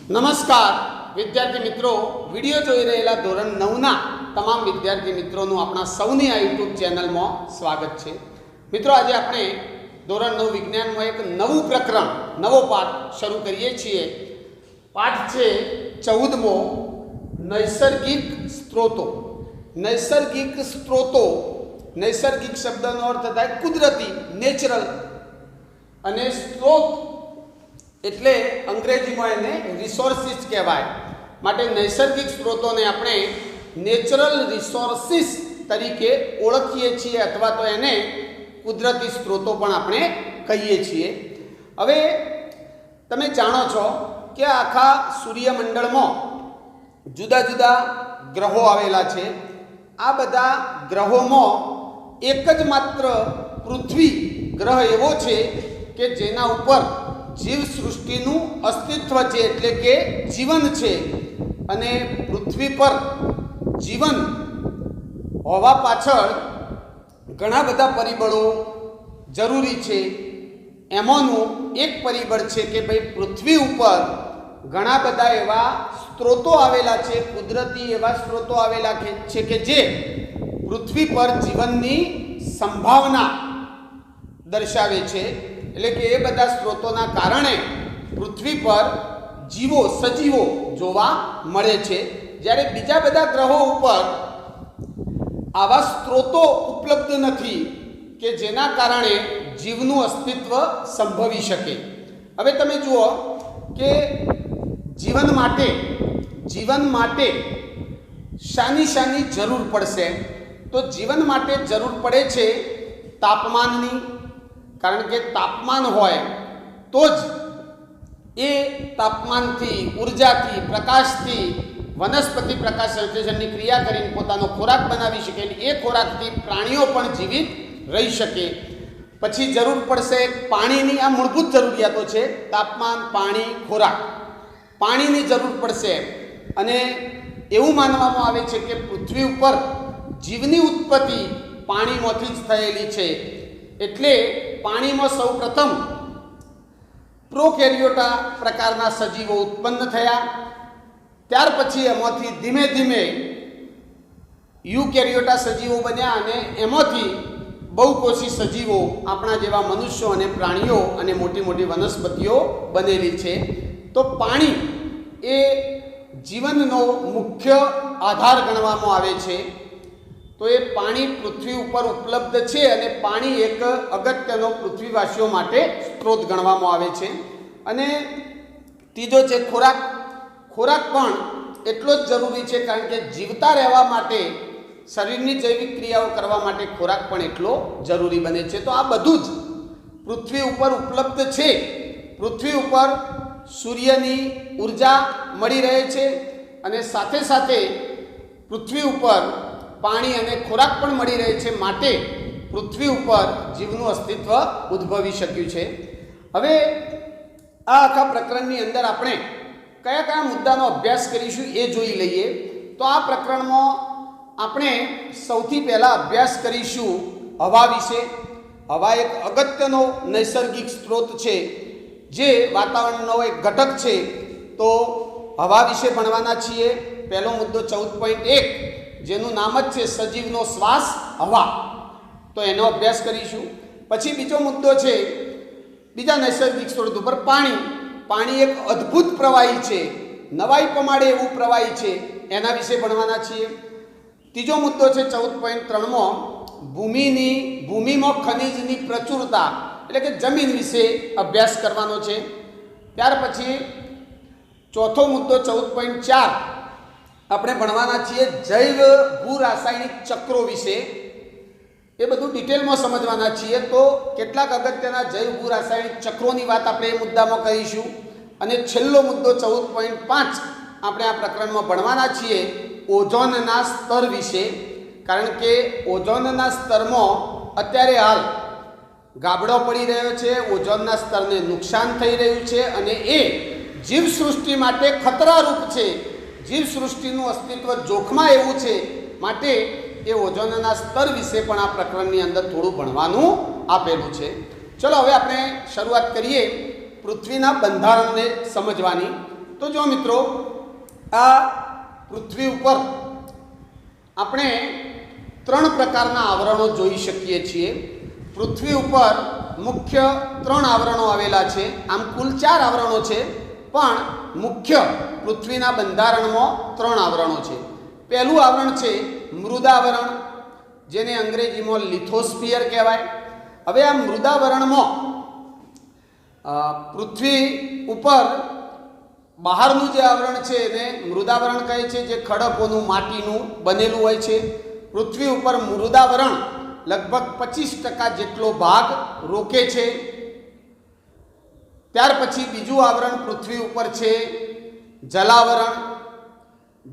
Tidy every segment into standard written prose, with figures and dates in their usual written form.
નમસ્કાર વિદ્યાર્થી મિત્રો, વિડીયો જોઈ રહેલા ધોરણ 9ના તમામ વિદ્યાર્થી મિત્રોનું આપણા સૌની આ યુટ્યુબ ચેનલમાં સ્વાગત છે। મિત્રો, આજે આપણે ધોરણ 9 વિજ્ઞાનમાં એક નવું પ્રકરણ, નવો પાઠ શરૂ કરીએ છીએ। પાઠ છે 14મો, નૈસર્ગિક સ્ત્રોતો। નૈસર્ગિક સ્ત્રોતો, નૈસર્ગિક શબ્દનો અર્થ થાય કુદરતી, નેચરલ, અને સ્ત્રોત એટલે અંગ્રેજીમાં એને રિસોર્સિસ કહેવાય। માટે નૈસર્ગિક સ્ત્રોતોને આપણે નેચરલ રિસોર્સિસ તરીકે ઓળખીએ છીએ, અથવા તો એને કુદરતી સ્ત્રોતો પણ આપણે કહીએ છીએ। હવે તમે જાણો છો કે આખા સૂર્યમંડળમાં જુદા જુદા ગ્રહો આવેલા છે। આ બધા ગ્રહોમાં એક જ માત્ર પૃથ્વી ગ્રહ એવો છે કે જેના ઉપર જીવ સૃષ્ટિનું અસ્તિત્વ છે, એટલે કે જીવન છે। અને પૃથ્વી પર જીવન હોવા પાછળ ઘણા બધા પરિબળો જરૂરી છે। એમાંનું એક પરિબળ છે કે ભાઈ, પૃથ્વી ઉપર ઘણા બધા એવા સ્ત્રોતો આવેલા છે, કુદરતી એવા સ્ત્રોતો આવેલા છે કે જે પૃથ્વી પર જીવનની સંભાવના દર્શાવે છે। એટલે કે એ બધા સ્ત્રોતોના કારણે પૃથ્વી પર જીવો, સજીવો જોવા મળે છે। જ્યારે બીજા બધા ગ્રહો ઉપર આવા સ્ત્રોતો ઉપલબ્ધ નથી કે જેના કારણે જીવનું અસ્તિત્વ સંભવી શકે। હવે તમે જુઓ કે જીવન માટે શાની જરૂર પડશે? તો જીવન માટે જરૂર પડે છે તાપમાનની, કારણ કે તાપમાન હોય તો જ એ તાપમાનથી, ઉર્જાથી, પ્રકાશથી વનસ્પતિ પ્રકાશ સંશ્લેષણની ક્રિયા કરીને પોતાનો ખોરાક બનાવી શકે, અને એ ખોરાકથી પ્રાણીઓ પણ જીવિત રહી શકે। પછી જરૂર પડશે પાણીની। આ મૂળભૂત જરૂરિયાતો છે: તાપમાન, પાણી, ખોરાક। પાણીની જરૂર પડશે, અને એવું માનવામાં આવે છે કે પૃથ્વી ઉપર જીવની ઉત્પત્તિ પાણીમાંથી જ થયેલી છે। એટલે પાણીમાં સૌ પ્રથમ પ્રોકેરિયોટા પ્રકારના સજીવો ઉત્પન્ન થયા। ત્યાર પછી એમાંથી ધીમે ધીમે યુકેરિયોટા સજીવો બન્યા, અને એમાંથી બહુકોષી સજીવો, આપણા જેવા મનુષ્યો અને પ્રાણીઓ અને મોટી મોટી વનસ્પતિઓ બનેલી છે। તો પાણી એ જીવનનો મુખ્ય આધાર ગણવામાં આવે છે। તો એ પાણી પૃથ્વી ઉપર ઉપલબ્ધ છે, અને પાણી એક અગત્યનો પૃથ્વીવાસીઓ માટે સ્ત્રોત ગણવામાં આવે છે। અને ત્રીજો છે ખોરાક। ખોરાક પણ એટલો જ જરૂરી છે, કારણ કે જીવતા રહેવા માટે, શરીરની જૈવિક ક્રિયાઓ કરવા માટે ખોરાક પણ એટલો જરૂરી બને છે। તો આ બધું જ પૃથ્વી ઉપર ઉપલબ્ધ છે। પૃથ્વી ઉપર સૂર્યની ઉર્જા મળી રહે છે, અને સાથે સાથે પૃથ્વી ઉપર પાણી અને ખોરાક પણ મળી રહે છે। માટે પૃથ્વી ઉપર જીવનું અસ્તિત્વ ઉદ્ભવી શક્યું છે। હવે આ આખા પ્રકરણની અંદર આપણે કયા કયા મુદ્દાનો અભ્યાસ કરીશું એ જોઈ લઈએ। તો આ પ્રકરણમાં આપણે સૌથી પહેલાં અભ્યાસ કરીશું હવા વિશે। હવા એક અગત્યનો નૈસર્ગિક સ્ત્રોત છે, જે વાતાવરણનો એક ઘટક છે। તો હવા વિશે ભણવાના છીએ। પહેલો મુદ્દો 14.1, જેનું નામ જ છે સજીવનો શ્વાસ હવા, તો એનો અભ્યાસ કરીશું। પછી બીજો મુદ્દો છે બીજા નૈસર્ગિક સ્ત્રોત ઉપર પાણી। પાણી એક અદ્ભુત પ્રવાહી છે, નવાઈ પમાડે એવું પ્રવાહી છે, એના વિશે ભણવાના છીએ। ત્રીજો મુદ્દો છે 14.3માં ભૂમિમાં ખનિજની પ્રચુરતા, એટલે કે જમીન વિશે અભ્યાસ કરવાનો છે। ત્યાર પછી ચોથો મુદ્દો 14.4 આપણે ભણવાના છીએ જૈવ ભૂ રાસાયણિક ચક્રો વિશે। એ બધું ડિટેલમાં સમજવાના છીએ। તો કેટલાક અગત્યના જૈવ ભૂ રાસાયણિક ચક્રોની વાત આપણે એ મુદ્દામાં કરીશું। અને છેલ્લો મુદ્દો 14.5 આપણે આ પ્રકરણમાં ભણવાના છીએ ઓઝોનના સ્તર વિશે, કારણ કે ઓઝોનના સ્તરમાં અત્યારે હાલ ગાબડો પડી રહ્યો છે, ઓઝોનના સ્તરને નુકસાન થઈ રહ્યું છે, અને એ જીવસૃષ્ટિ માટે ખતરારૂપ છે। જીવસૃષ્ટિનું અસ્તિત્વ જોખમાં એવું છે, માટે એ ઓઝોનના સ્તર વિશે પણ આ પ્રકરણની અંદર થોડું ભણવાનું આપેલું છે। ચલો હવે આપણે શરૂઆત કરીએ પૃથ્વીના બંધારણને સમજવાની। તો જો મિત્રો, આ પૃથ્વી ઉપર આપણે 3 પ્રકારના આવરણો જોઈ શકીએ છીએ. પૃથ્વી ઉપર મુખ્ય 3 આવરણો આવેલા છે. આમ કુલ 4 આવરણો છે, પણ મુખ્ય પૃથ્વીના બંધારણમાં 3 આવરણો છે. પહેલું આવરણ છે મૃદાવરણ, જેને અંગ્રેજીમાં લિથોસ્ફિયર કહેવાય. હવે આ મૃદાવરણમાં પૃથ્વી ઉપર બહારનું જે આવરણ છે એને મૃદાવરણ કહે છે, જે ખડકોનું, માટીનું બનેલું હોય છે. પૃથ્વી ઉપર મૃદાવરણ લગભગ 25% જેટલો ભાગ રોકે છે. ત્યાર પછી બીજું આવરણ પૃથ્વી ઉપર છે જલાવરણ.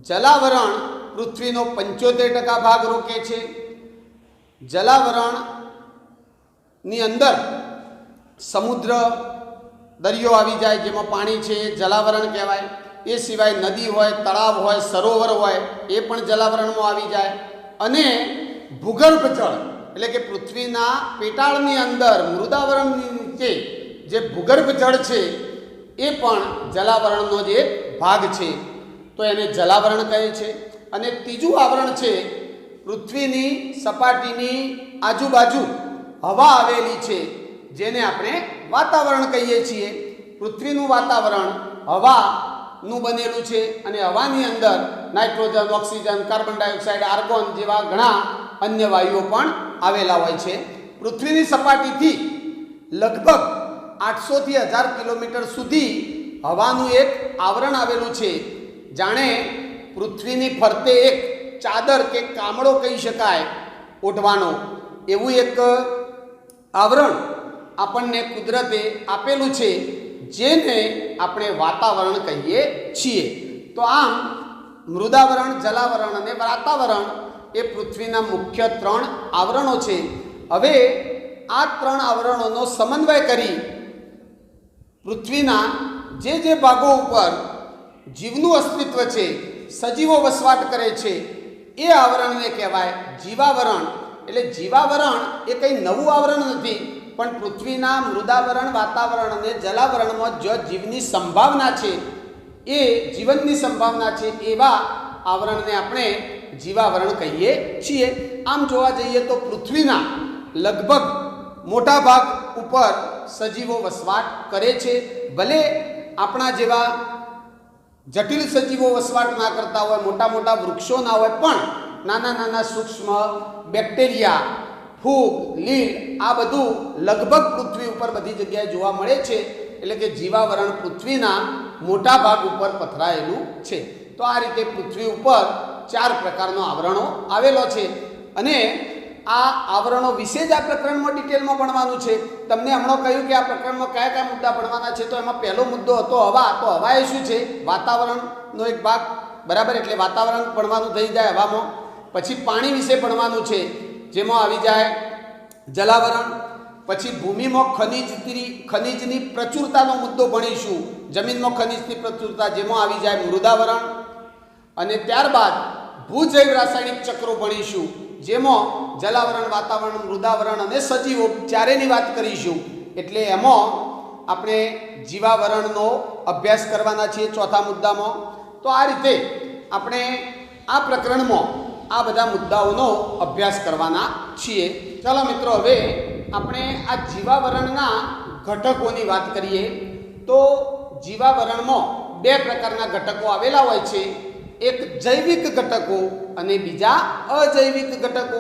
જલાવરણ પૃથ્વીનો 75% ભાગ રોકે છે. જલાવરણની અંદર સમુદ્ર, દરિયો આવી જાય, જેમાં પાણી છે, જલાવરણ કહેવાય. એ સિવાય નદી હોય, તળાવ હોય, સરોવર હોય, એ પણ જલાવરણમાં આવી જાય. અને ભૂગર્ભ જળ એટલે કે પૃથ્વીના પેટાળની અંદર મૃદાવરણની નીચે જે ભૂગર્ભ જળ છે એ પણ જલાવરણનો જ એક ભાગ છે, તો એને જલાવરણ કહે છે. અને ત્રીજું આવરણ છે પૃથ્વીની સપાટીની આજુબાજુ હવા આવેલી છે, જેને આપણે વાતાવરણ કહીએ છીએ. પૃથ્વીનું વાતાવરણ હવાનું બનેલું છે, અને હવાની અંદર nitrogen, oxygen, carbon dioxide, argon જેવા ઘણા અન્ય વાયુઓ પણ આવેલા હોય છે. પૃથ્વીની સપાટીથી લગભગ 800 થી 1000 કિલોમીટર સુધી હવાનું એક આવરણ આવેલું છે. જાણે પૃથ્વીની ફરતે એક ચાદર કે કામળો કહી શકાય ઓઢવાનો, એવું એક આવરણ આપણને કુદરતે આપેલું છે, જેને આપણે વાતાવરણ કહીએ છીએ. તો આમ મૃદાવરણ, જલાવરણ અને વાતાવરણ એ પૃથ્વીના મુખ્ય 3 આવરણો છે. હવે આ 3 આવરણોનો સમન્વય કરી પૃથ્વીના જે ભાગો ઉપર જીવનું અસ્તિત્વ છે, સજીવો વસવાટ કરે છે, એ આવરણને કહેવાય જીવાવરણ. એટલે જીવાવરણ એ કંઈ નવું આવરણ નથી, પણ પૃથ્વીના મૃદાવરણ, વાતાવરણ અને જલાવરણમાં જે જીવની સંભાવના છે, એ જીવનની સંભાવના છે, એવા આવરણને આપણે જીવાવરણ કહીએ છીએ. આમ જોવા જઈએ તો પૃથ્વીના લગભગ મોટા ભાગ ઉપર સજીવો વસવાટ કરે છે. ભલે આપણા જેવા જટિલ સજીવો વસવાટ ના કરતા હોય, મોટા મોટા વૃક્ષો ના હોય, પણ નાના નાના સૂક્ષ્મ બેક્ટેરિયા, ફૂગ, લીલ, આ બધું લગભગ પૃથ્વી ઉપર બધી જગ્યાએ જોવા મળે છે. એટલે કે જીવાવરણ પૃથ્વીના મોટા ભાગ ઉપર પથરાયેલું છે. તો આ રીતે પૃથ્વી ઉપર 4 પ્રકારના આવરણો આવેલો છે. અને આ આવરણો વિશે જ આ પ્રકરણમાં ડિટેલમાં ભણવાનું છે. તમને હમણાં કહ્યું કે આ પ્રકરણમાં કયા કયા મુદ્દા ભણવાના છે, તો એમાં પહેલો મુદ્દો હતો હવા. તો હવા એ શું છે? વાતાવરણનો એક ભાગ, બરાબર. એટલે વાતાવરણ ભણવાનું થઈ જાય હવામાં. પછી પાણી વિશે ભણવાનું છે, જેમાં આવી જાય જલાવરણ. પછી ભૂમિમાં ખનિજની પ્રચુરતાનો મુદ્દો ભણીશું, જમીનમાં ખનિજની પ્રચુરતા, જેમાં આવી જાય મૃદાવરણ. અને ત્યારબાદ ભૂજૈવ રાસાયણિક ચક્રો ભણીશું, જેમાં જલાવરણ, વાતાવરણ, મૃદાવરણ અને સજીવો ચારેની વાત કરીશું. એટલે એમાં આપણે જીવાવરણનો અભ્યાસ કરવાના છીએ ચોથા મુદ્દામાં. તો આ રીતે આપણે આ પ્રકરણમાં આ બધા મુદ્દાઓનો અભ્યાસ કરવાના છીએ. ચાલો મિત્રો, હવે આપણે આ જીવાવરણના ઘટકોની વાત કરીએ. તો જીવાવરણમાં 2 પ્રકારના ઘટકો આવેલા હોય છે, એક જૈવિક ઘટકો અને બીજા અજૈવિક ઘટકો.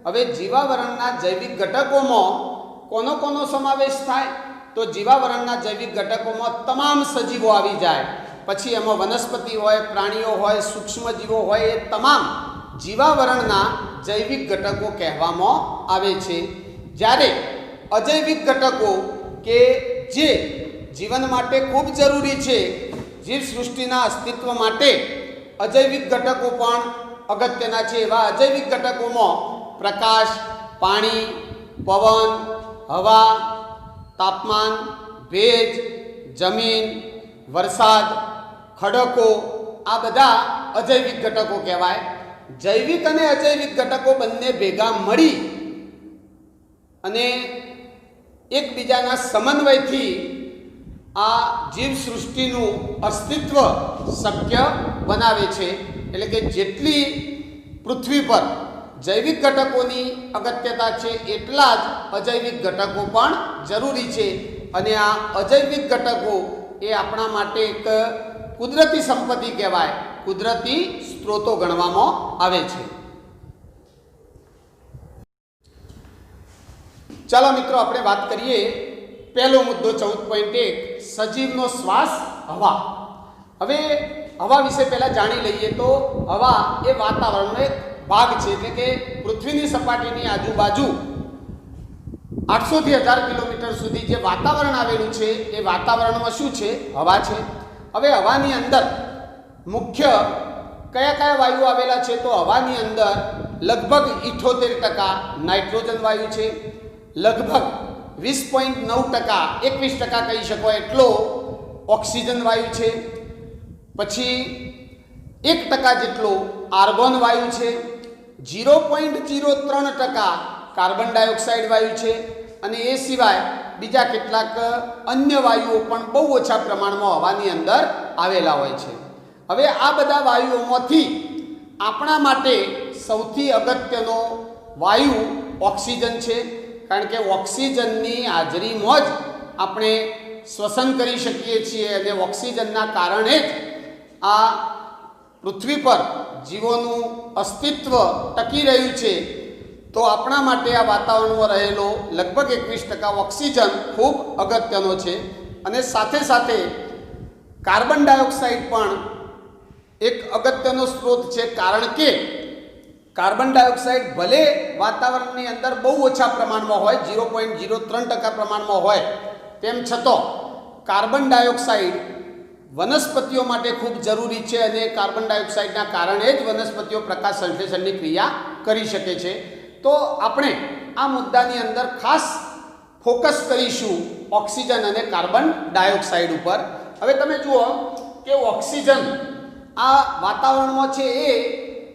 હવે જીવાવરણના જૈવિક ઘટકોમાં કોનો સમાવેશ થાય? તો જીવાવરણના જૈવિક ઘટકોમાં તમામ સજીવો આવી જાય. પછી એમાં વનસ્પતિ હોય, પ્રાણીઓ હોય, સૂક્ષ્મજીવો હોય, એ તમામ જીવાવરણના જૈવિક ઘટકો કહેવામાં આવે છે. જ્યારે અજૈવિક ઘટકો કે જે જીવન માટે ખૂબ જરૂરી છે, જીવસૃષ્ટિના અસ્તિત્વ માટે અજૈવિક ઘટકો પણ અગત્યના છે. એવા અજૈવિક ઘટકોમાં પ્રકાશ, પાણી, પવન, હવા, તાપમાન, ભેજ, જમીન, વરસાદ, ખડકો, આ બધા અજૈવિક ઘટકો કહેવાય. જૈવિક અને અજૈવિક ઘટકો બંને ભેગા મળી અને એકબીજાના સમન્વયથી આ જીવસૃષ્ટિનું અસ્તિત્વ શક્ય બનાવે છે। એટલે કે જેટલી પૃથ્વી પર જૈવિક ઘટકોની અગત્યતા છે એટલા જ અજૈવિક ઘટકો પણ જરૂરી છે અને આ અજૈવિક ઘટકો એ આપણા માટે એક કુદરતી સંપત્તિ કહેવાય, કુદરતી સ્ત્રોતો ગણવામાં આવે છે। ચાલો મિત્રો આપણે વાત કરીએ પહેલો મુદ્દો 14.1 સજીવનો શ્વાસ હવા। હવે હવા વિશે પહેલા જાણી લઈએ તો હવા એ વાતાવરણનો એક ભાગ છે। એટલે કે પૃથ્વીની સપાટીની આજુબાજુ 800 થી 1000 કિલોમીટર સુધી જે વાતાવરણ આવેલું છે એ વાતાવરણમાં શું છે? હવા છે। હવે હવાની અંદર મુખ્ય કયા કયા વાયુ આવેલા છે? તો હવાની અંદર લગભગ 78% નાઇટ્રોજન વાયુ છે, લગભગ 20.9% 21% કહી શકો એટલો ઓક્સિજન વાયુ છે, પછી 1% જેટલો આર્ગોન વાયુ છે, 0.03% કાર્બન ડાયોક્સાઇડ વાયુ છે અને એ સિવાય બીજા કેટલાક અન્ય વાયુઓ પણ બહુ ઓછા પ્રમાણમાં હવાની અંદર આવેલા હોય છે। હવે આ બધા વાયુઓમાંથી આપણા માટે સૌથી અગત્યનો વાયુ ઓક્સિજન છે, કારણ કે ઓક્સિજનની હાજરીમાં જ આપણે શ્વસન કરી શકીએ છીએ અને ઓક્સિજનના કારણે જ આ પૃથ્વી પર જીવોનું અસ્તિત્વ ટકી રહ્યું છે। તો આપણા માટે આ વાતાવરણમાં રહેલો લગભગ 21% ઓક્સિજન ખૂબ અગત્યનો છે અને સાથે સાથે કાર્બન ડાયોક્સાઇડ પણ એક અગત્યનો સ્ત્રોત છે, કારણ કે કાર્બન ડાયોક્સાઇડ ભલે વાતાવરણની અંદર બહુ ઓછા પ્રમાણમાં હોય, 0.03% પ્રમાણમાં હોય, તેમ છતાં કાર્બન ડાયોક્સાઇડ વનસ્પતિઓ માટે ખૂબ જરૂરી છે અને કાર્બન ડાયોક્સાઇડના કારણે જ વનસ્પતિઓ પ્રકાશ સંશ્લેષણની ક્રિયા કરી શકે છે। તો આપણે આ મુદ્દાની અંદર ખાસ ફોકસ કરીશું ઓક્સિજન અને કાર્બન ડાયોક્સાઇડ ઉપર। હવે તમે જુઓ કે ઓક્સિજન આ વાતાવરણમાં છે એ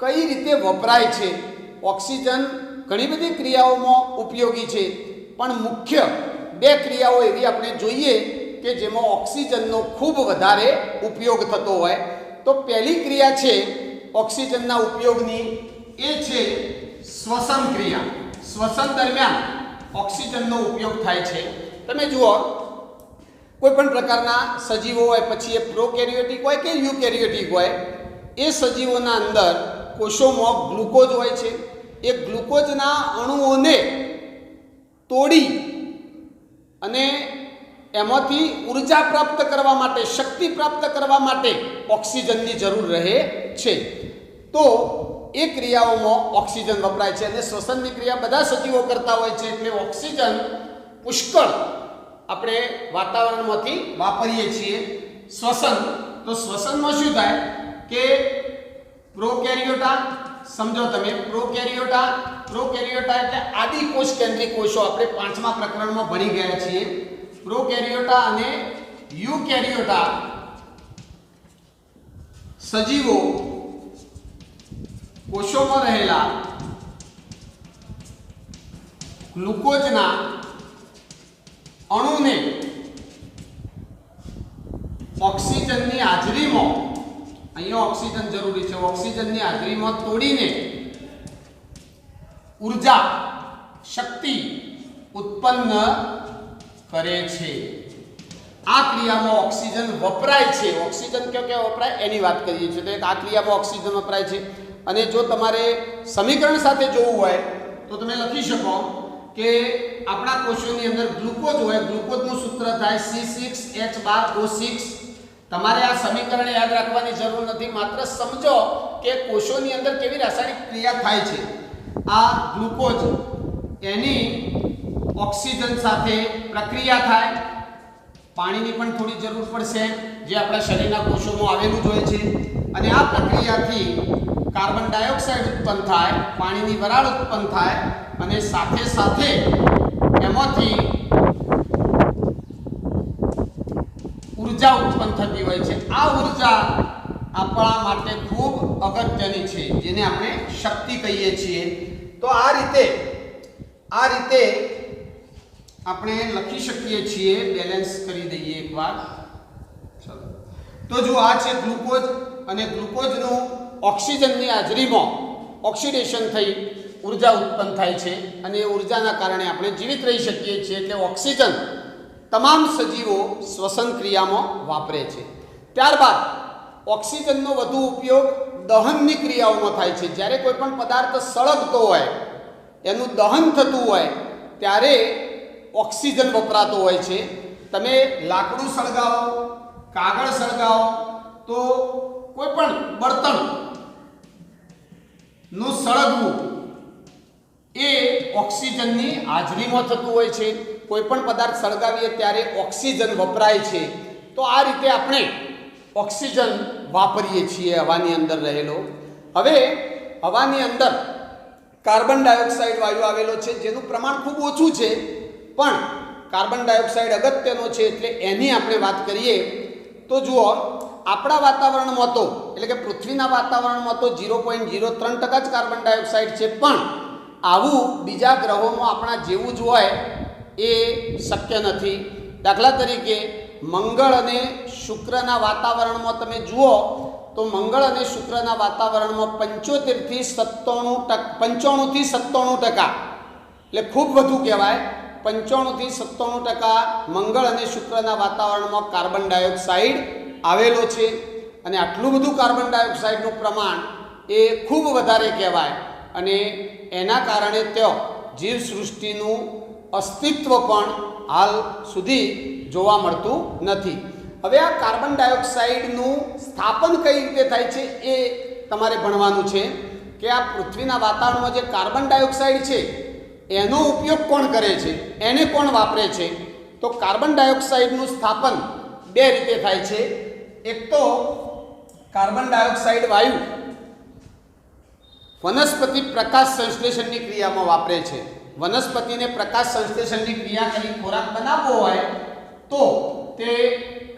કઈ રીતે વપરાય છે। ઓક્સિજન ઘણી બધી ક્રિયાઓમાં ઉપયોગી છે, પણ મુખ્ય બે ક્રિયાઓ એવી આપણે જોઈએ કે જેમાં ઓક્સિજનનો ખૂબ વધારે ઉપયોગ થતો હોય। તો પહેલી ક્રિયા છે ઓક્સિજનના ઉપયોગની, એ છે શ્વસન ક્રિયા। શ્વસન દરમિયાન ઓક્સિજનનો ઉપયોગ થાય છે। તમે જુઓ કોઈ પણ પ્રકારના સજીવો હોય, પછી એ પ્રોકેરિયોટિક હોય કે યુકેરિયોટિક હોય, એ સજીવોના અંદર કોષોમાં ગ્લુકોઝ હોય છે। એ ગ્લુકોઝના અણુઓને તોડી અને એમાંથી ઉર્જા પ્રાપ્ત કરવા માટે, શક્તિ પ્રાપ્ત કરવા માટે ઓક્સિજનની જરૂર રહે છે। તો એ ક્રિયાઓમાં ઓક્સિજન વપરાય છે અને શ્વસનની ક્રિયા બધા સજીવો કરતા હોય છે, એટલે ઓક્સિજન પુષ્કળ આપણે વાતાવરણમાંથી વાપરીએ છીએ। શ્વસન, તો શ્વસનમાં શું થાય કે પ્રોકેરિયોટા, સમજો તમે, પ્રોકેરિયોટા એટલે આદિકોષ કેન્દ્રિત કોષો, આપણે 5મા પ્રકરણમાં ભણી ગયા છીએ। પ્રોકેરિયોટા અને યુકેરિયોટા સજીવો કોષોમાં રહેલા ગ્લુકોઝના અણુને ઓક્સિજનની હાજરીમાં, અહીંયા ઓક્સિજન જરૂરી છે, ઓક્સિજનની હાજરીમાં તોડીને ઉર્જા, શક્તિ ઉત્પન્ન કરે છે। આ ક્રિયામાં ઓક્સિજન વપરાય છે। ઓક્સિજન ક્યાં વપરાય એની વાત કરીએ છીએ, તો આ ક્રિયામાં ઓક્સિજન વપરાય છે। અને જો તમારે સમીકરણ સાથે જોવું હોય તો તમે લખી શકો કે આપણા કોષોની અંદર ગ્લુકોઝ હોય, ગ્લુકોઝનું સૂત્ર થાય C6H12O6। તમારે આ સમીકરણ યાદ રાખવાની જરૂર નથી, માત્ર સમજો કે કોષોની અંદર કેવી રાસાયણિક ક્રિયા થાય છે। આ ગ્લુકોઝ એની ઓક્સિજન સાથે પ્રક્રિયા થાય, પાણીની પણ થોડી જરૂર પડશે જે આપણા શરીરના કોષોમાં આવેલું જ હોય છે, અને આ પ્રક્રિયાથી કાર્બન ડાયોક્સાઇડ ઉત્પન્ન થાય, પાણીની વરાળ ઉત્પન્ન થાય અને સાથે સાથે એમાંથી ઉર્જા ઉત્પન્ન થતી હોય છે। આ ઉર્જા આપણા માટે ખૂબ અગત્યની છે, જેને આપણે શક્તિ કહીએ છીએ। તો આ રીતે આપણે લખી શકીએ છીએ, બેલેન્સ કરી દઈએ એકવાર. ચલો, તો જો આ છે ગ્લુકોઝ, અને ગ્લુકોઝનું ઓક્સિજનની હાજરીમાં ઓક્સિડેશન થઈ ઉર્જા ઉત્પન્ન થાય છે, અને એ ઉર્જાના કારણે આપણે જીવિત રહી શકીએ છીએ. એટલે ઓક્સિજન તમામ સજીવો શ્વસન ક્રિયામાં વાપરે છે. ત્યારબાદ ઓક્સિજનનો વધુ ઉપયોગ દહનની ક્રિયાઓમાં થાય છે. જ્યારે કોઈ પણ પદાર્થ સળગતો હોય, એનું દહન થતું હોય, ત્યારે ઓક્સિજન વપરાતો હોય છે. તમે લાકડું સળગાવો, કાગળ સળગાવો, તો કોઈ પણ બળતણનું સળગવું એ ઓક્સિજનની હાજરીમાં થતું હોય છે. કોઈ પણ પદાર્થ સળગાવીએ ત્યારે ઓક્સિજન વપરાય છે. તો આ રીતે આપણે ઓક્સિજન વાપરીએ છીએ હવાની અંદર રહેલો. હવે હવાની અંદર કાર્બન ડાયોક્સાઇડ વાયુ આવેલો છે, જેનું પ્રમાણ ખૂબ ઓછું છે, પણ કાર્બન ડાયોક્સાઇડ અગત્યનો છે, એટલે એની આપણે વાત કરીએ તો જુઓ, આપણા વાતાવરણમાં તો એટલે કે પૃથ્વીના વાતાવરણમાં તો 0.03% જ કાર્બન ડાયોક્સાઇડ છે, પણ આવું બીજા ગ્રહોમાં આપણા જેવું જ હોય એ શક્ય નથી. દાખલા તરીકે મંગળ અને શુક્રના વાતાવરણમાં તમે જુઓ તો મંગળ અને શુક્રના વાતાવરણમાં 95 થી 97% એટલે ખૂબ વધુ કહેવાય. 95 થી 97% મંગળ અને શુક્રના વાતાવરણમાં કાર્બન ડાયોક્સાઇડ આવેલો છે, અને આટલું બધું કાર્બન ડાયોક્સાઇડનું પ્રમાણ એ ખૂબ વધારે કહેવાય, અને એના કારણે ત્યાં જીવસૃષ્ટિનું અસ્તિત્વ પણ હાલ સુધી જોવા મળતું નથી. હવે આ કાર્બન ડાયોક્સાઇડનું સ્થાપન કઈ રીતે થાય છે એ તમારે ભણવાનું છે, કે આ પૃથ્વીના વાતાવરણમાં જે કાર્બન ડાયોક્સાઇડ છે એનો ઉપયોગ કોણ કરે છે, એને કોણ વાપરે છે. તો કાર્બન ડાયોક્સાઇડનું સ્થાપન બે રીતે થાય છે. એક તો કાર્બન ડાયોક્સાઇડ વાયુ વનસ્પતિ પ્રકાશ સંશ્લેષણની ક્રિયામાં વાપરે છે. વનસ્પતિને પ્રકાશ સંશ્લેષણની ક્રિયા કરી ખોરાક બનાવવો હોય તો તે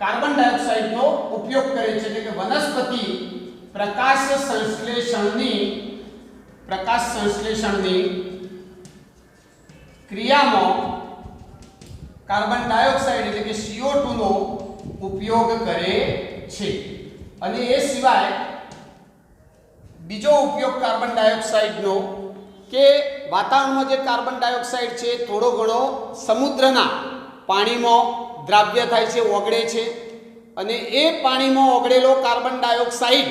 કાર્બન ડાયોક્સાઇડનો ઉપયોગ કરે છે. એટલે કે વનસ્પતિ પ્રકાશ સંશ્લેષણની ક્રિયામાં કાર્બન ડાયોક્સાઇડ એટલે કે CO2 નો ઉપયોગ કરે છે. અને એ સિવાય બીજો ઉપયોગ કાર્બન ડાયોક્સાઇડનો, કે વાતાવરણમાં જે કાર્બન ડાયોક્સાઇડ છે થોડો ઘણો સમુદ્રના પાણીમાં દ્રાવ્ય થાય છે, ઓગળે છે, અને એ પાણીમાં ઓગળેલો કાર્બન ડાયોક્સાઇડ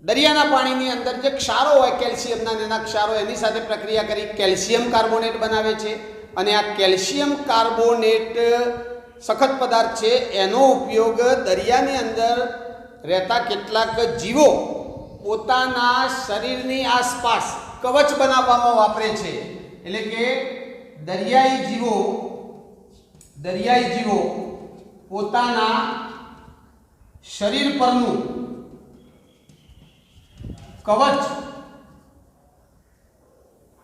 દરિયાના પાણીની અંદર જે ક્ષારો હોય, કેલ્શિયમના નાના ક્ષારો, એની સાથે પ્રક્રિયા કરી કેલ્શિયમ કાર્બોનેટ બનાવે છે. અને આ કેલ્શિયમ કાર્બોનેટ સખત પદાર્થ છે, એનો ઉપયોગ દરિયાની અંદર રહેતા કેટલાક જીવો પોતાના શરીરની આસપાસ કવચ બનાવવામાં વાપરે છે. એટલે કે દરિયાઈ જીવો પોતાના શરીર પરનું કવચ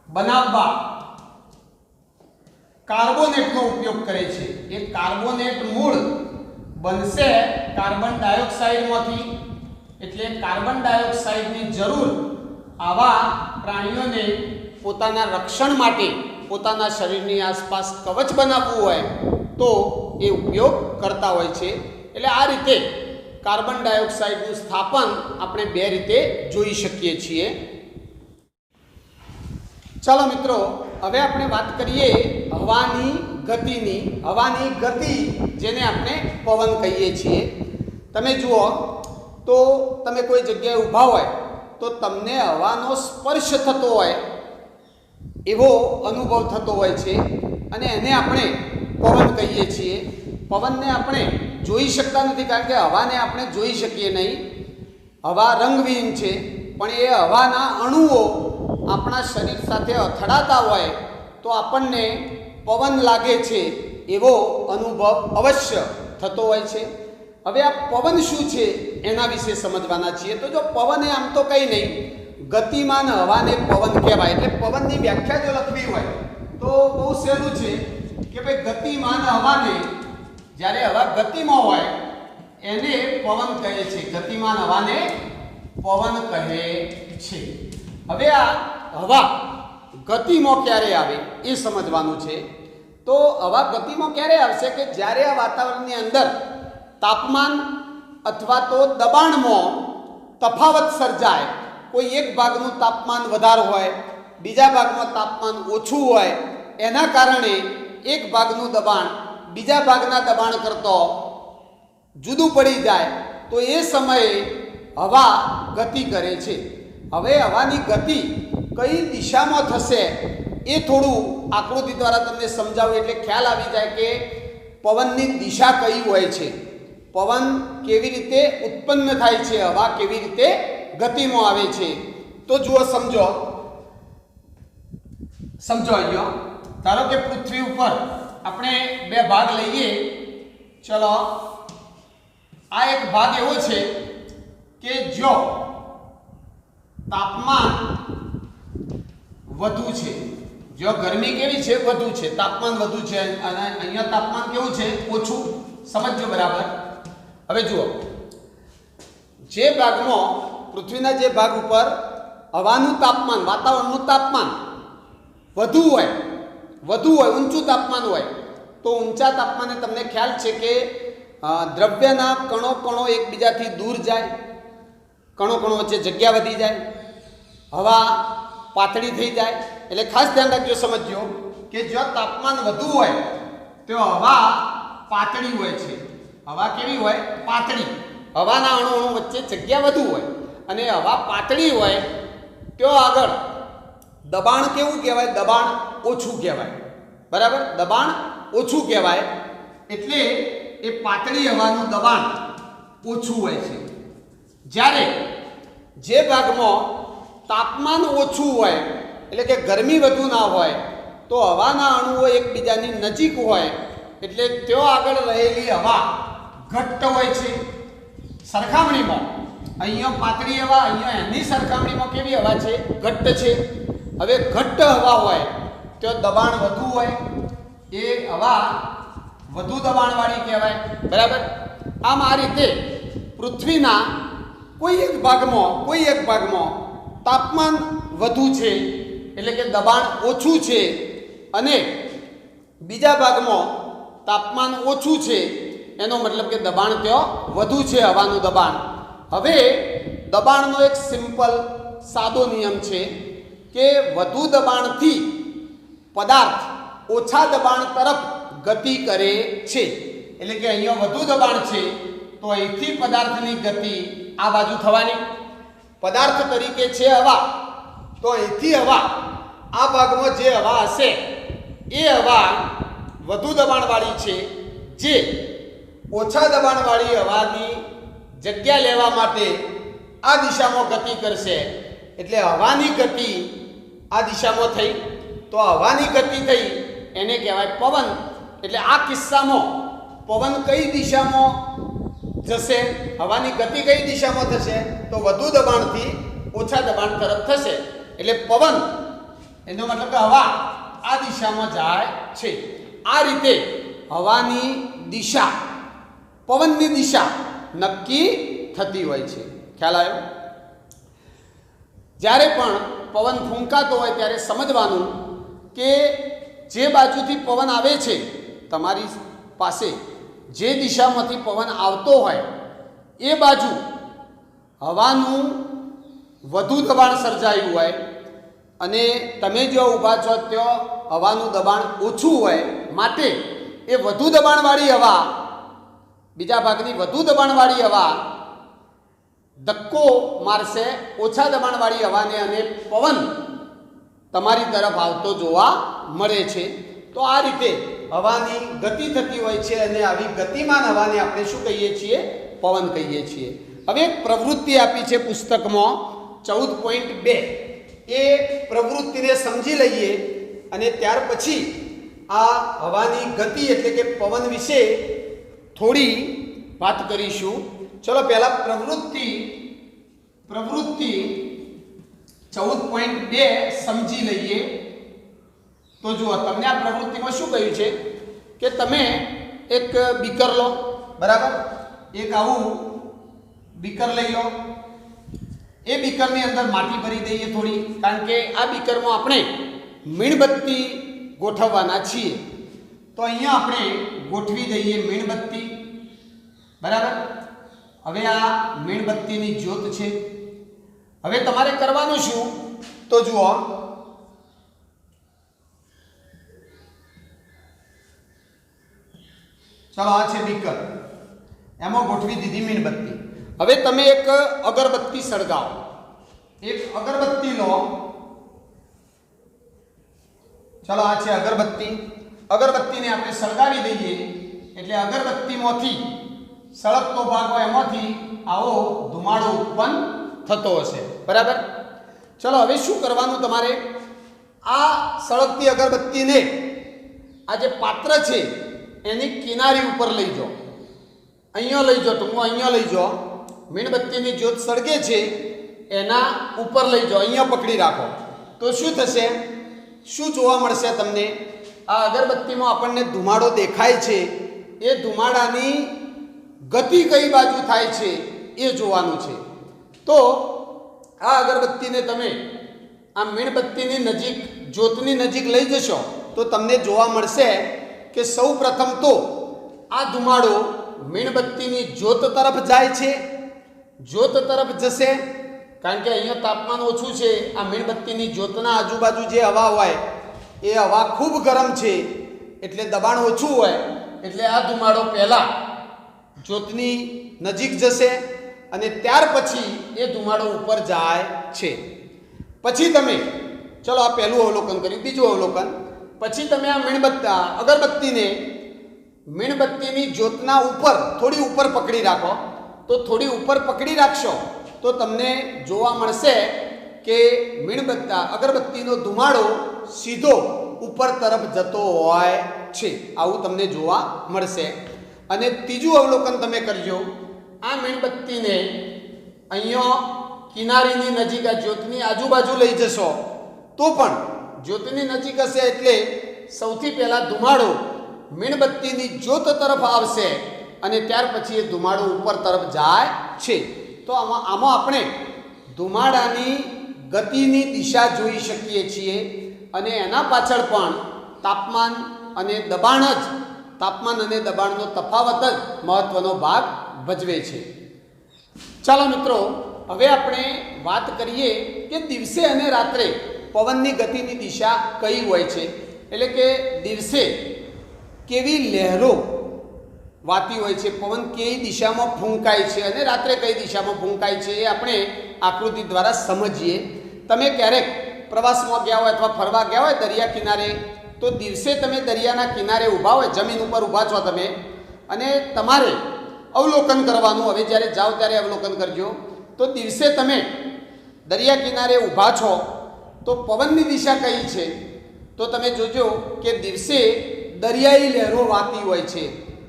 બનાવવા કાર્બોનેટનો ઉપયોગ કરે છે. એ કાર્બોનેટ મૂળ બનશે કાર્બન ડાયોક્સાઇડમાંથી. એટલે કાર્બન ડાયોક્સાઇડની જરૂર આવા પ્રાણીઓને પોતાના રક્ષણ માટે પોતાના શરીરની આસપાસ કવચ બનાવવું હોય તો એ ઉપયોગ કરતા હોય છે. એટલે આ રીતે કાર્બન ડાયોક્સાઇડનું સ્થાપન આપણે બે રીતે જોઈ શકીએ છીએ. ચાલો મિત્રો, હવે આપણે વાત કરીએ હવાની ગતિની. હવાની ગતિ જેને આપણે પવન કહીએ છીએ. તમે જુઓ તો તમે કોઈ જગ્યાએ ઊભા હોય તો તમને હવાનો સ્પર્શ થતો હોય એવો અનુભવ થતો હોય છે, અને એને આપણે પવન કહીએ છીએ. પવનને આપણે જોઈ શકતા નથી, કારણ કે હવાને આપણે જોઈ શકીએ નહીં. હવા રંગવિહીન છે, પણ એ હવાના અણુઓ આપણા શરીર સાથે અથડાતા હોય તો આપણને પવન લાગે છે એવો અનુભવ અવશ્ય થતો હોય છે. હવે આ પવન શું છે એના વિશે સમજવાના છીએ. તો જો પવન એ આમ તો કંઈ નહીં, ગતિમાન હવાને પવન કહેવાય. એટલે પવનની વ્યાખ્યા જો લખવી હોય તો બહુ સહેલું છે કે ભાઈ ગતિમાન હવાને, જ્યારે હવા ગતિમાં હોય એને પવન કહે છે. ગતિમાન હવાને પવન કહે છે. હવે આ હવા ગતિમાં ક્યારે આવે એ સમજવાનું છે. તો હવા ગતિમાં ક્યારે આવશે કે જ્યારે આ વાતાવરણની અંદર તાપમાન અથવા તો દબાણમાં તફાવત સર્જાય. કોઈ એક ભાગનું તાપમાન વધારે હોય, બીજા ભાગમાં તાપમાન ઓછું હોય, એના કારણે એક ભાગનું દબાણ બીજા ભાગના દબાણ કરતો જુદું પડી જાય તો એ સમયે હવા ગતિ કરે છે. હવે હવાની ગતિ કઈ દિશામાં થશે એ થોડું આકૃતિ દ્વારા તમને સમજાવું એટલે ખ્યાલ આવી જાય કે પવનની દિશા કઈ હોય છે, પવન કેવી રીતે ઉત્પન્ન થાય છે, હવા કેવી રીતે ગતિમાં આવે છે. તો જુઓ, સમજો અહીંયા ધારો કે પૃથ્વી ઉપર આપણે બે ભાગ લઈએ. ચલો, આ એક ભાગ એવો છે કે જો તાપમાન વધુ છે, જો ગરમી કેવી છે, વધુ છે, તાપમાન વધુ છે, અને અહીંયા તાપમાન કેવું છે, ઓછું. સમજો બરાબર. હવે જુઓ, જે ભાગમાં પૃથ્વીના જે ભાગ ઉપર હવાનું તાપમાન, વાતાવરણનું તાપમાન વધુ હોય, ઊંચું તાપમાન હોય, તો ઊંચા તાપમાને તમને ખ્યાલ છે કે દ્રવ્યના કણો એકબીજાથી દૂર જાય, કણો વચ્ચે જગ્યા વધી જાય, હવા પાતળી થઈ જાય. એટલે ખાસ ધ્યાન રાખજો, સમજજો કે જો તાપમાન વધુ હોય તો હવા પાતળી હોય છે. હવા કેવી હોય? પાતળી. હવાના અણુ વચ્ચે જગ્યા વધુ હોય, અને હવા પાતળી હોય તો આગળ દબાણ કેવું કહેવાય? દબાણ ઓછું કહેવાય. બરાબર, દબાણ ઓછું કહેવાય. એટલે એ પાતળી હવાનું દબાણ ઓછું હોય છે. જ્યારે જે ભાગમાં તાપમાન ઓછું હોય એટલે કે ગરમી વધુ ના હોય તો હવાના અણુઓ એકબીજાની નજીક હોય એટલે ત્યાં આગળ રહેલી હવા ઘટ્ટ હોય છે. સરખામણીમાં અહીંયા પાતળી હવા, અહીંયા એની સરખામણીમાં કેવી હવા છે? ઘટ્ટ છે. હવે ઘટ્ટ હવા હોય તો દબાણ વધુ હોય, એ હવા વધુ દબાણવાળી કહેવાય. બરાબર. આમ આ રીતે પૃથ્વીના કોઈ એક ભાગમાં તાપમાન વધુ છે એટલે કે દબાણ ઓછું છે, અને બીજા ભાગમાં તાપમાન ઓછું છે એનો મતલબ કે દબાણ ત્યાં વધુ છે, હવાનું દબાણ. હવે દબાણનો એક સિમ્પલ સાદો નિયમ છે કે વધુ દબાણથી પદાર્થ ઓછા દબાણ તરફ ગતિ કરે છે. એટલે કે અહીંયા વધુ દબાણ છે તો અહીંથી પદાર્થની ગતિ આ બાજુ થવાની. પદાર્થ તરીકે છે હવા, તો અહીંથી હવા આ ભાગમાં જે હવા હશે એ હવા વધુ દબાણવાળી છે, જે ઓછા દબાણવાળી હવાની જગ્યા લેવા માટે આ દિશામાં ગતિ કરશે. એટલે હવાની ગતિ આ દિશામાં થઈ, તો હવાની ગતિ થઈ એને કહેવાય પવન. એટલે આ કિસ્સામાં પવન કઈ દિશામાં જશે? હવાની ગતિ કઈ દિશામાં થશે? તો વધુ દબાણથી ઓછા દબાણ તરફ થશે. એટલે પવન, એનો મતલબ કે હવા આ દિશામાં જાય છે. આ રીતે હવાની દિશા, પવનની દિશા નક્કી થતી હોય છે. ખ્યાલ આવ્યો? જ્યારે પણ પવન ફૂંકાતો હોય ત્યારે સમજવાનું કે જે બાજુથી પવન આવે છે, તમારી પાસે જે દિશામાંથી પવન આવતો હોય એ બાજુ હવાનું વધુ દબાણ સર્જાયું હોય, અને તમે જો ઊભા છો ત્યાં હવાનું દબાણ ઓછું હોય, માટે એ વધુ દબાણવાળી હવા, બીજા ભાગની વધુ દબાણવાળી હવા ધક્કો મારશે ઓછા દબાણવાળી હવાને, અને પવન તમારી તરફ આવતો જોવા મળે છે. તો આ રીતે હવાની ગતિ થતી હોય છે, અને આવી ગતિમાન હવાને આપણે શું કહીએ છીએ? પવન કહીએ છીએ. હવે એક પ્રવૃત્તિ આપી છે પુસ્તકમાં 14.2, એ પ્રવૃત્તિને સમજી લઈએ અને ત્યાર પછી આ હવાની ગતિ એટલે કે પવન વિશે થોડી વાત કરીશું. ચલો પહેલા પ્રવૃત્તિ 14.2 સમજી લઈએ. તો જુઓ, તમને આ પ્રવૃત્તિમાં શું કહ્યું છે કે તમે એક બીકર લો. બરાબર, એક આવું બીકર લઈ લો. એ બીકરની અંદર માટી ભરી દઈએ થોડી, કારણ કે આ બીકરમાં આપણે મીણબત્તી ગોઠવવાના છીએ. તો અહીંયા આપણે ગોઠવી દઈએ મીણબત્તી, બરાબર। હવે આ મીણબત્તીની જ્યોત છે। હવે તમારે કરવાનું શું તો જુઓ, ચાલો આ છે બીકર, એમાં ગોઠવી દીધી મીણબત્તી। હવે તમે એક અગરબત્તી સળગાવો, એક અગરબત્તી લો, ચાલો આ છે અગરબત્તી। અગરબત્તીને આપણે સળગાવી દઈએ એટલે અગરબત્તીમાંથી સળગતો ભાગ હોય એમાંથી આવો ધુમાડો ઉત્પન્ન થતો હશે, બરાબર। ચલો હવે શું કરવાનું તમારે, આ સળગતી અગરબત્તીને આ જે પાત્ર છે એની કિનારી ઉપર લઈ જાઓ, અહીંયા લઈ જાઓ, ટૂંકમાં અહીંયા લઈ જાઓ, મીણબત્તીની જ્યોત સળગે છે એના ઉપર લઈ જાઓ, અહીંયા પકડી રાખો તો શું થશે, શું જોવા મળશે તમને, આ અગરબત્તીમાં આપણને ધુમાડો દેખાય છે, એ ધુમાડાની ગતિ કઈ બાજુ થાય છે એ જોવાનું છે। તો આ અગરબત્તીને તમે આ મીણબત્તીની નજીક, જ્યોતની નજીક લઈ જશો તો તમને જોવા મળશે કે સૌ પ્રથમ તો આ ધુમાડો મીણબત્તીની જ્યોત તરફ જાય છે, જ્યોત તરફ જશે કારણ કે અહીંયા તાપમાન ઓછું છે, આ મીણબત્તીની જ્યોતના આજુબાજુ જે હવા હોય એ હવા ખૂબ ગરમ છે એટલે દબાણ ઓછું હોય એટલે આ ધુમાડો પહેલાં જ્યોતની નજીક જશે અને ત્યાર પછી એ ધુમાડો ઉપર જાય છે। પછી તમે, ચલો આ પહેલું અવલોકન કર્યું, બીજું અવલોકન, પછી તમે આ અગરબત્તીને મીણબત્તીની જ્યોતના ઉપર થોડી ઉપર પકડી રાખો, તો થોડી ઉપર પકડી રાખશો તો તમને જોવા મળશે કે અગરબત્તીનો ધુમાડો સીધો ઉપર તરફ જતો હોય છે, આવું તમને જોવા મળશે। અને ત્રીજું અવલોકન તમે કરજો, આ મીણબત્તીને અહીંયા કિનારીની નજીક, આ જ્યોતની આજુબાજુ લઈ જશો તો પણ જ્યોતની નજીક હશે એટલે સૌથી પહેલાં ધુમાડો મીણબત્તીની જ્યોત તરફ આવશે અને ત્યાર પછી એ ધુમાડો ઉપર તરફ જાય છે। તો આમાં આપણે ધુમાડાની ગતિની દિશા જોઈ શકીએ છીએ અને એના પાછળ પણ તાપમાન અને દબાણનો તફાવત જ મહત્વનો ભાગ ભજવે છે। ચાલો મિત્રો, હવે આપણે વાત કરીએ કે દિવસે અને રાત્રે પવનની ગતિની દિશા કઈ હોય છે, એટલે કે દિવસે કેવી લહેરો વાતી હોય છે, પવન કઈ દિશામાં ફૂંકાય છે અને રાત્રે કઈ દિશામાં ફૂંકાય છે એ આપણે આકૃતિ દ્વારા સમજીએ। તમે ક્યારેક પ્રવાસમાં ગયા હોય અથવા ફરવા ગયા હોય દરિયા કિનારે, તો દિવસે તમે દરિયાના કિનારે ઊભા હોય, જમીન ઉપર ઊભા છો તમે, અને તમારે અવલોકન કરવાનું, હવે જ્યારે જાઓ ત્યારે અવલોકન કરજો, તો દિવસે તમે દરિયા કિનારે ઊભા છો તો પવનની દિશા કઈ છે, તો તમે જોજો કે દિવસે દરિયાઈ લહેરો વાતી હોય છે,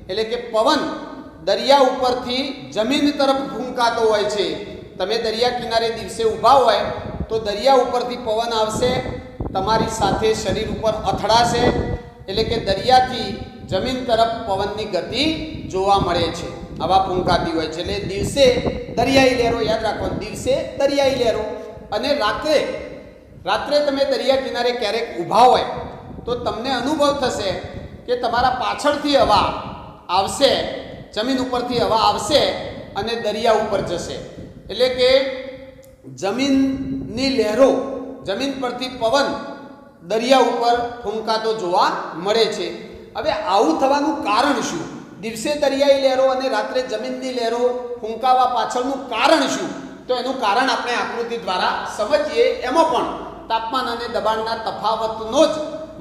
એટલે કે પવન દરિયા ઉપરથી જમીન તરફ ફૂંકાતો હોય છે। તમે દરિયા કિનારે દિવસે ઊભા હોય તો દરિયા ઉપરથી પવન આવશે, તમારી સાથે શરીર ઉપર અથડાશે, એટલે કે દરિયાથી જમીન તરફ પવનની ગતિ જોવા મળે છે, હવા ફૂંકાતી હોય છે, એટલે દિવસે દરિયાઈ લહેરો, યાદ રાખો દિવસે દરિયાઈ લહેરો। અને રાત્રે તમે દરિયા કિનારે ક્યારેક ઊભા હોય તો તમને અનુભવ થશે કે તમારા પાછળથી હવા આવશે, જમીન ઉપરથી હવા આવશે અને દરિયા ઉપર જશે, એટલે કે જમીનની લહેરો, જમીન પરથી પવન દરિયા ઉપર ફૂંકાતો જોવા મળે છે। હવે આવું થવાનું કારણ શું, દિવસે દરિયાઈ લહેરો અને રાત્રે જમીનની લહેરો ફૂંકાવા પાછળનું કારણ શું, તો એનું કારણ આપણે આકૃતિ દ્વારા સમજીએ। એમાં પણ તાપમાન અને દબાણના તફાવતનો જ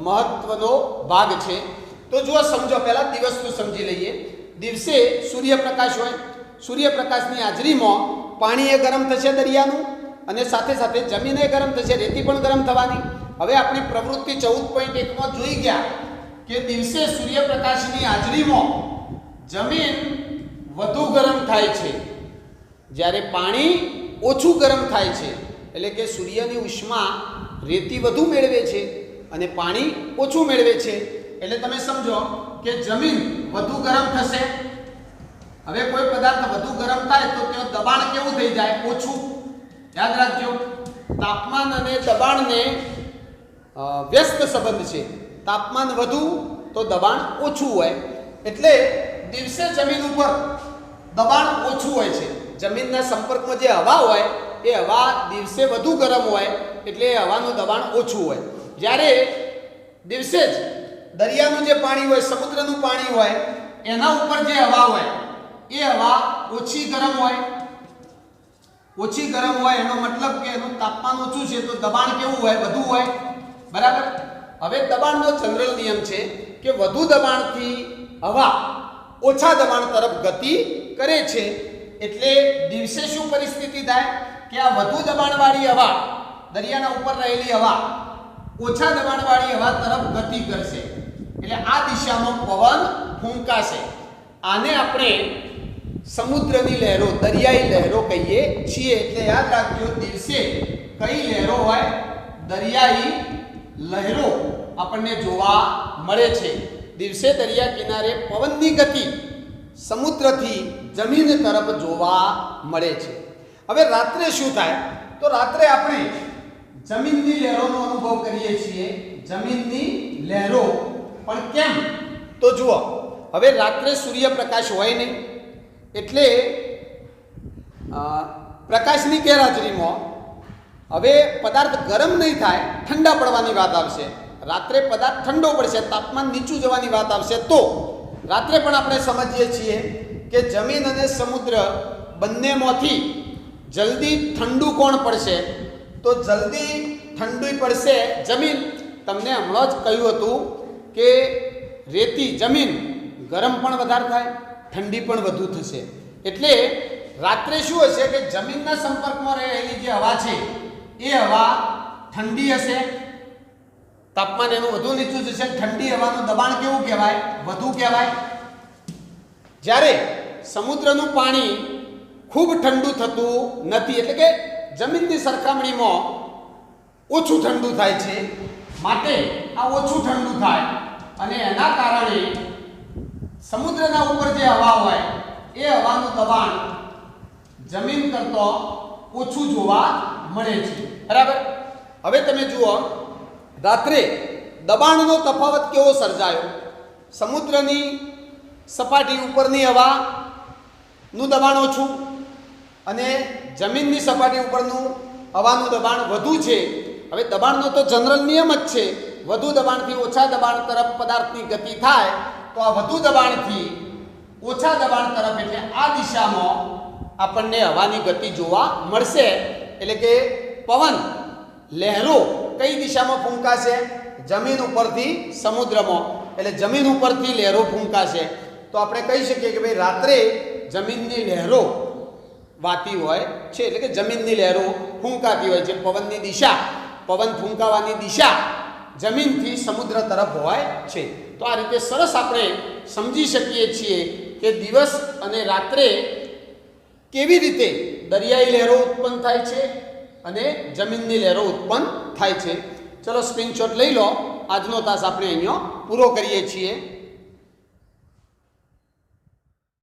મહત્વનો ભાગ છે। તો જુઓ, સમજો, પહેલાં દિવસનું સમજી લઈએ। દિવસે સૂર્યપ્રકાશ હોય, સૂર્યપ્રકાશની હાજરીમાં પાણી એ ગરમ થશે દરિયાનું, અને સાથે સાથે જમીન એ ગરમ થશે, રેતી પણ ગરમ થવાની। હવે આપણી પ્રવૃત્તિ 14.1માં જોઈ ગયા કે દિવસે સૂર્યપ્રકાશની હાજરીમાં જમીન વધુ ગરમ થાય છે, જ્યારે પાણી ઓછું ગરમ થાય છે, એટલે કે સૂર્યની ઉષ્મા રેતી વધુ મેળવે છે અને પાણી ઓછું મેળવે છે, એટલે તમે સમજો કે જમીન વધુ ગરમ થશે। હવે કોઈ પદાર્થ વધુ ગરમ થાય તો તેનું દબાણ કેવું થઈ જાય, ઓછું। યાદ રાખજો, તાપમાન અને દબાણને વ્યસ્ત સંબંધ છે, તાપમાન વધુ તો તો દબાણ ઓછું હોય. એટલે દિવસે જમીન ઉપર દબાણ ઓછું હોય છે. જમીનના સંપર્કમાં જે હવા હોય એ હવા દિવસે વધુ ગરમ હોય એટલે એ હવાનું દબાણ ઓછું હોય. જ્યારે દિવસે જ દરિયાનું જે પાણી હોય, સમુદ્રનું પાણી હોય, એના ઉપર જે હવા હોય એ હવા ઓછી ગરમ હોય. ઓછી ગરમ હોય એનો મતલબ કે એનું તાપમાન ઓછું છે તો દબાણ કેવું હોય? વધુ હોય. બરાબર. હવે દબાણનો જનરલ નિયમ છે કે વધુ દબાણથી હવા ઓછા દબાણ તરફ ગતિ કરે છે. એટલે દિવસે શું પરિસ્થિતિ થાય કે આ વધુ દબાણવાળી હવા, દરિયાના ઉપર રહેલી હવા ઓછા દબાણવાળી હવા તરફ ગતિ કરશે. એટલે આ દિશામાં પવન ફૂંકાશે. આને આપણે સમુદ્રની લહેરો, દરિયાઈ લહેરો કહીએ છીએ. એટલે યાદ રાખજો, દિવસે કઈ લહેરો હોય? દરિયાઈ લહેરો આપણને જોવા મળે છે. દિવસે દરિયા કિનારે પવનની ગતિ સમુદ્રથી જમીન તરફ જોવા મળે છે. હવે રાત્રે શું થાય? તો રાત્રે આપણે જમીનની લહેરોનો અનુભવ કરીએ છીએ. જમીનની લહેરો પણ કેમ? તો જુઓ, હવે રાત્રે સૂર્યપ્રકાશ હોય નહીં એટલે પ્રકાશની ગેરહાજરીમાં હવે પદાર્થ ગરમ નહીં થાય, ઠંડા પડવાની વાત આવશે. રાત્રે પદાર્થ ઠંડો પડશે, તાપમાન નીચું જવાની વાત આવશે. તો રાત્રે પણ આપણે સમજીએ છીએ કે જમીન અને સમુદ્ર બંનેમાંથી જલ્દી ઠંડુ કોણ પડશે? તો જલ્દી ઠંડુ પડશે જમીન. તમને હમણાં જ કહ્યું હતું કે રેતી જમીન ગરમ પણ વધારે થાય, ઠંડી પણ વધુ થશે. એટલે રાત્રે શું હશે કે જમીનના સંપર્કમાં રહેલી જે હવા છે એ હવા ઠંડી હશે, તાપમાન એનું વધુ નીચું જશે. ઠંડી હવાનું દબાણ કેવું કહેવાય? વધુ કહેવાય. જ્યારે સમુદ્રનું પાણી ખૂબ ઠંડુ થતું નથી, એટલે કે જમીનની સરખામણીમાં ઓછું ઠંડુ થાય છે. માટે આ ઓછું ઠંડુ થાય અને એના કારણે સમુદ્રના ઉપર જે હવા હોય એ હવાનું દબાણ જમીન કરતાં ઓછું જોવા મળે છે. બરાબર. હવે તમે જુઓ, રાત્રે દબાણનો તફાવત કેવો સર્જાયો? સમુદ્રની સપાટી ઉપરની હવાનું દબાણ ઓછું અને જમીનની સપાટી ઉપરનું હવાનું દબાણ વધુ છે. હવે દબાણનો તો જનરલ નિયમ જ છે, વધુ દબાણથી ઓછા દબાણ તરફ પદાર્થની ગતિ થાય. તો આ વધુ દબાણથી ઓછા દબાણ તરફ એટલે આ દિશામાં આપણને હવાની ગતિ જોવા મળશે. એટલે કે પવન લહેરો કઈ દિશામાં ફૂંકાશે? જમીન ઉપરથી સમુદ્રમાં. એટલે જમીન ઉપરથી લહેરો ફૂંકાશે. તો આપણે કહી શકીએ કે ભાઈ રાત્રે જમીનની લહેરો વાતી હોય છે, એટલે કે જમીનની લહેરો ફૂંકાતી હોય છે. પવનની દિશા, પવન ફૂંકાવાની દિશા જમીનથી સમુદ્ર તરફ હોય છે. તો આ રીતે સરસ આપણે સમજી શકીએ છીએ કે દિવસ અને રાત્રે કેવી રીતે દરિયાઈ લહેરો ઉત્પન્ન થાય છે અને જમીનની લહેરો ઉત્પન્ન થાય છે. ચલો સ્ક્રીનશોટ લઈ લો. આજનો તાસ આપણે અહીંયા પૂરો કરીએ છીએ.